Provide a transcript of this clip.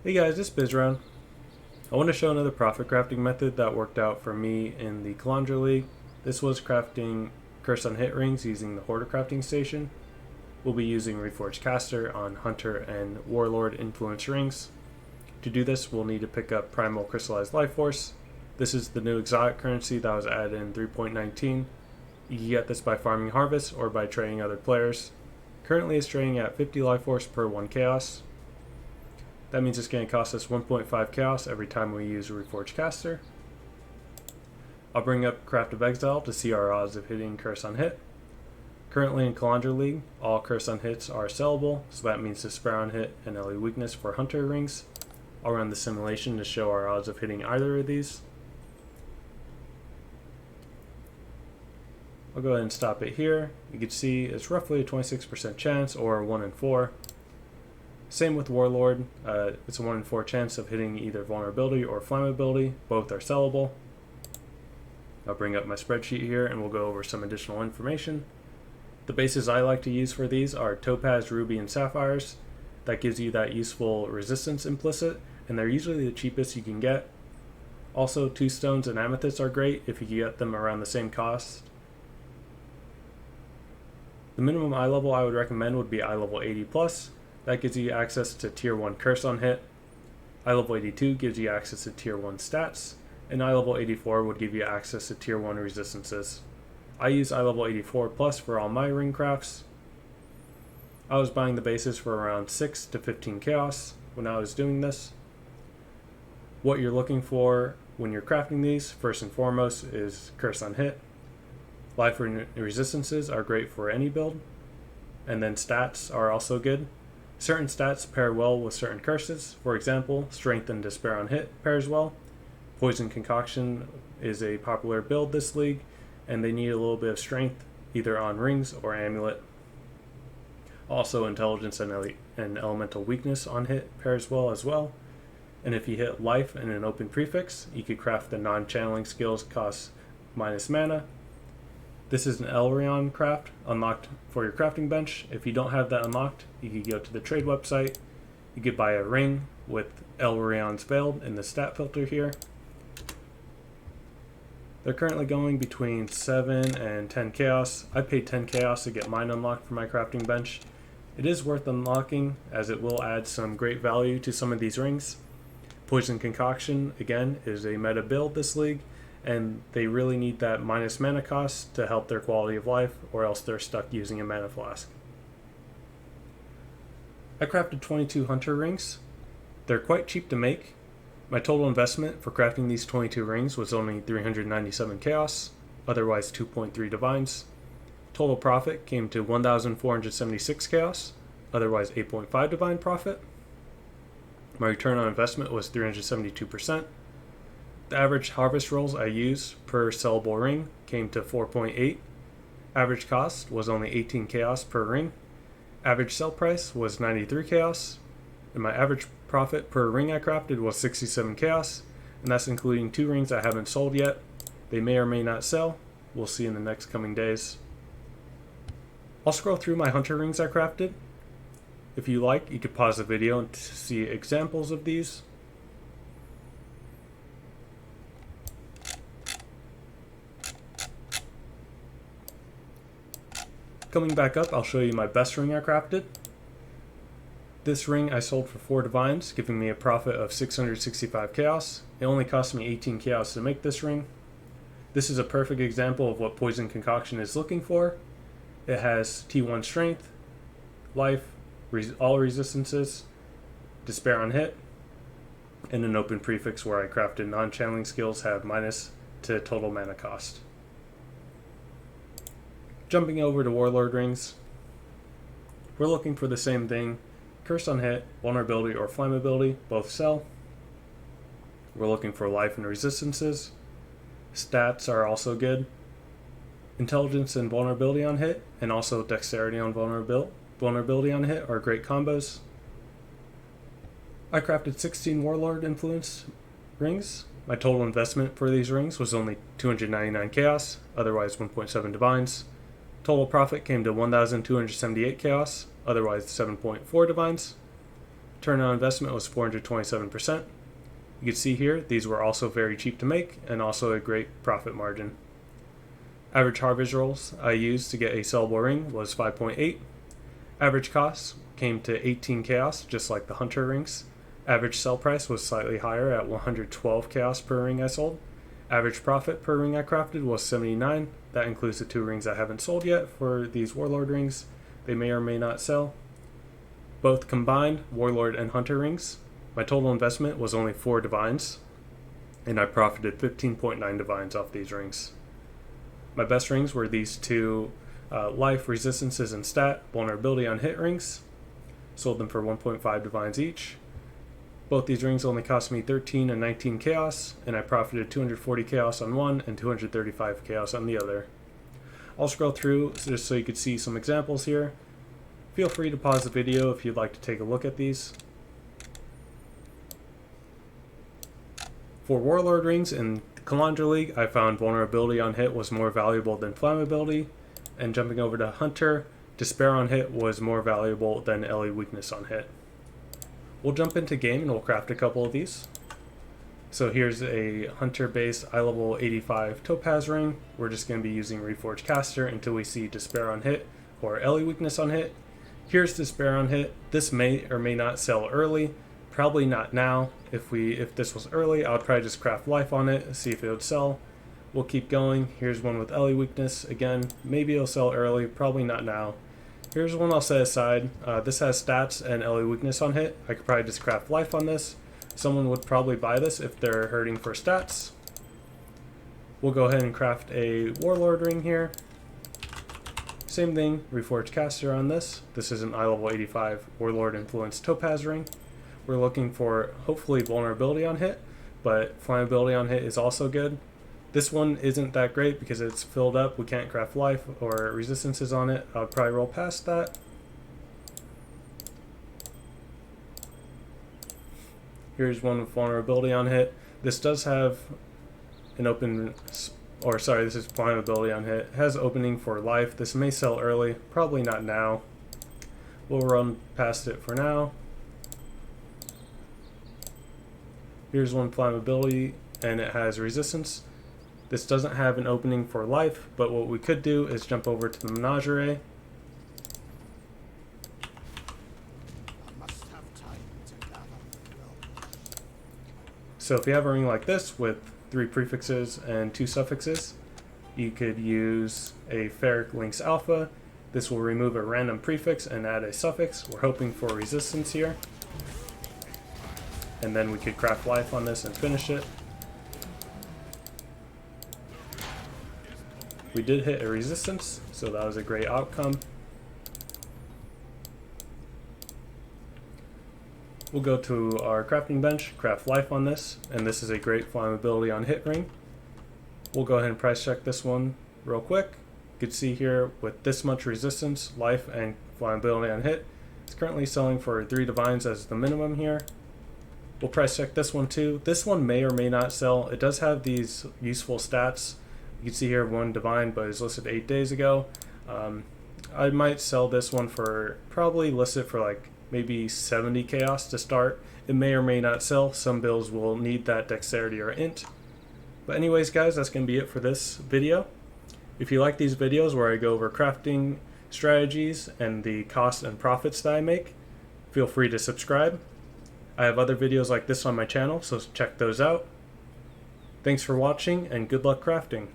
Hey guys, this is BizRound. I want to show another profit crafting method that worked out for me in the Kalandra League. This was crafting curse on hit rings using the Hoarder crafting station. We'll be using reforge caster on Hunter and Warlord-influenced rings. To do this, we'll need to pick up primal crystallized life force. This is the new exotic currency that was added in 3.19. You can get this by farming harvest or by trading other players. Currently it's trading at 50 life force per 1 chaos. That means it's going to cost us 1.5 chaos every time we use a reforge caster. I'll bring up Craft of Exile to see our odds of hitting curse on hit. Currently in Kalandra League, all curse on hits are sellable, so that means despair on hit and LE weakness for Hunter rings. I'll run the simulation to show our odds of hitting either of these. I'll go ahead and stop it here. You can see it's roughly a 26% chance, or 1 in 4. Same with Warlord, it's a 1 in 4 chance of hitting either vulnerability or flammability. Both are sellable. I'll bring up my spreadsheet here and we'll go over some additional information. The bases I like to use for these are topaz, ruby, and sapphires. That gives you that useful resistance implicit, and they're usually the cheapest you can get. Also, 2 stones and amethysts are great if you can get them around the same cost. The minimum eye level I would recommend would be eye level 80+. That gives you access to tier 1 curse on hit. Eye level 82 gives you access to tier 1 stats, and eye level 84 would give you access to tier 1 resistances. I use eye level 84+ for all my ring crafts. I was buying the bases for around 6 to 15 chaos when I was doing this. What you're looking for when you're crafting these, first and foremost, is curse on hit. Life and resistances are great for any build, and then stats are also good. Certain stats pair well with certain curses. For example, strength and despair on hit pairs well. Poison concoction is a popular build this league, and they need a little bit of strength either on rings or amulet. Also, intelligence and elemental weakness on hit pairs well as well. And if you hit life and an open prefix, you could craft the non-channeling skills cost minus mana. This is an Elrion craft unlocked for your crafting bench. If you don't have that unlocked, you could go to the trade website. You could buy a ring with Elrion's Veiled in the stat filter here. They're currently going between 7 and 10 chaos. I paid 10 chaos to get mine unlocked for my crafting bench. It is worth unlocking as it will add some great value to some of these rings. Poison concoction, again, is a meta build this league, and they really need that minus mana cost to help their quality of life, or else they're stuck using a mana flask. I crafted 22 Hunter rings. They're quite cheap to make. My total investment for crafting these 22 rings was only 397 chaos, otherwise 2.3 divines. Total profit came to 1,476 chaos, otherwise 8.5 divine profit. My return on investment was 372%. The average harvest rolls I use per sellable ring came to 4.8. Average cost was only 18 chaos per ring. Average sell price was 93 chaos. And my average profit per ring I crafted was 67 chaos. And that's including 2 rings I haven't sold yet. They may or may not sell. We'll see in the next coming days. I'll scroll through my Hunter rings I crafted. If you like, you could pause the video and see examples of these. Coming back up, I'll show you my best ring I crafted. This ring I sold for 4 divines, giving me a profit of 665 chaos. It only cost me 18 chaos to make this ring. This is a perfect example of what Poison Concoction is looking for. It has T1 strength, life, all resistances, despair on hit, and an open prefix where I crafted non-channeling skills have minus to total mana cost. Jumping over to Warlord rings, we're looking for the same thing. Curse on hit, vulnerability, or flammability, both sell. We're looking for life and resistances. Stats are also good. Intelligence and vulnerability on hit, and also dexterity on vulnerability on hit are great combos. I crafted 16 Warlord-influenced rings. My total investment for these rings was only 299 chaos, otherwise 1.7 divines. Total profit came to 1,278 chaos, otherwise 7.4 divines. Return on investment was 427%. You can see here, these were also very cheap to make and also a great profit margin. Average harvest rolls I used to get a sellable ring was 5.8. Average cost came to 18 chaos, just like the Hunter rings. Average sell price was slightly higher at 112 chaos per ring I sold. Average profit per ring I crafted was 79. That includes the 2 rings I haven't sold yet for these Warlord rings. They may or may not sell. Both combined, Warlord and Hunter rings, my total investment was only 4 divines, and I profited 15.9 divines off these rings. My best rings were these 2 life, resistances, and stat vulnerability on hit rings. Sold them for 1.5 divines each. Both these rings only cost me 13 and 19 chaos, and I profited 240 chaos on one and 235 chaos on the other. I'll scroll through just so you could see some examples here. Feel free to pause the video if you'd like to take a look at these. For Warlord rings in the Kalandra League, I found vulnerability on hit was more valuable than flammability, and jumping over to Hunter, despair on hit was more valuable than LE weakness on hit. We'll jump into game and we'll craft a couple of these. So here's a Hunter based I-level 85 topaz ring. We're just going to be using reforge caster until we see despair on hit or LE weakness on hit. Here's despair on hit. This may or may not sell early. Probably not now. If this was early, I would probably just craft life on it, see if it would sell. We'll keep going. Here's one with LE weakness. Again, maybe it'll sell early, probably not now. Here's one I'll set aside. This has stats and LE weakness on hit. I could probably just craft life on this. Someone would probably buy this if they're hurting for stats. We'll go ahead and craft a Warlord ring here. Same thing, reforge caster on this. This is an I-level 85 Warlord-influenced topaz ring. We're looking for hopefully vulnerability on hit, but flammability on hit is also good. This one isn't that great because it's filled up. We can't craft life or resistances on it. I would probably roll past that. Here's one with vulnerability on hit. This does have an open, or sorry, this is flammability on hit. It has opening for life. This may sell early, probably not now. We'll run past it for now. Here's one flammability and it has resistance. This doesn't have an opening for life, but what we could do is jump over to the menagerie. So if you have a ring like this with 3 prefixes and 2 suffixes, you could use a Ferric Links Alpha. This will remove a random prefix and add a suffix. We're hoping for resistance here. And then we could craft life on this and finish it. We did hit a resistance, so that was a great outcome. We'll go to our crafting bench, craft life on this, and this is a great flammability on hit ring. We'll go ahead and price check this one real quick. You can see here with this much resistance, life, and flammability on hit, it's currently selling for 3 divines as the minimum here. We'll price check this one too. This one may or may not sell. It does have these useful stats. You can see here 1 divine, but it's listed 8 days ago. I might sell this one for, probably list it for like maybe 70 chaos to start. It may or may not sell. Some builds will need that dexterity or int. But anyways guys, that's going to be it for this video. If you like these videos where I go over crafting strategies and the costs and profits that I make, feel free to subscribe. I have other videos like this on my channel, so check those out. Thanks for watching and good luck crafting.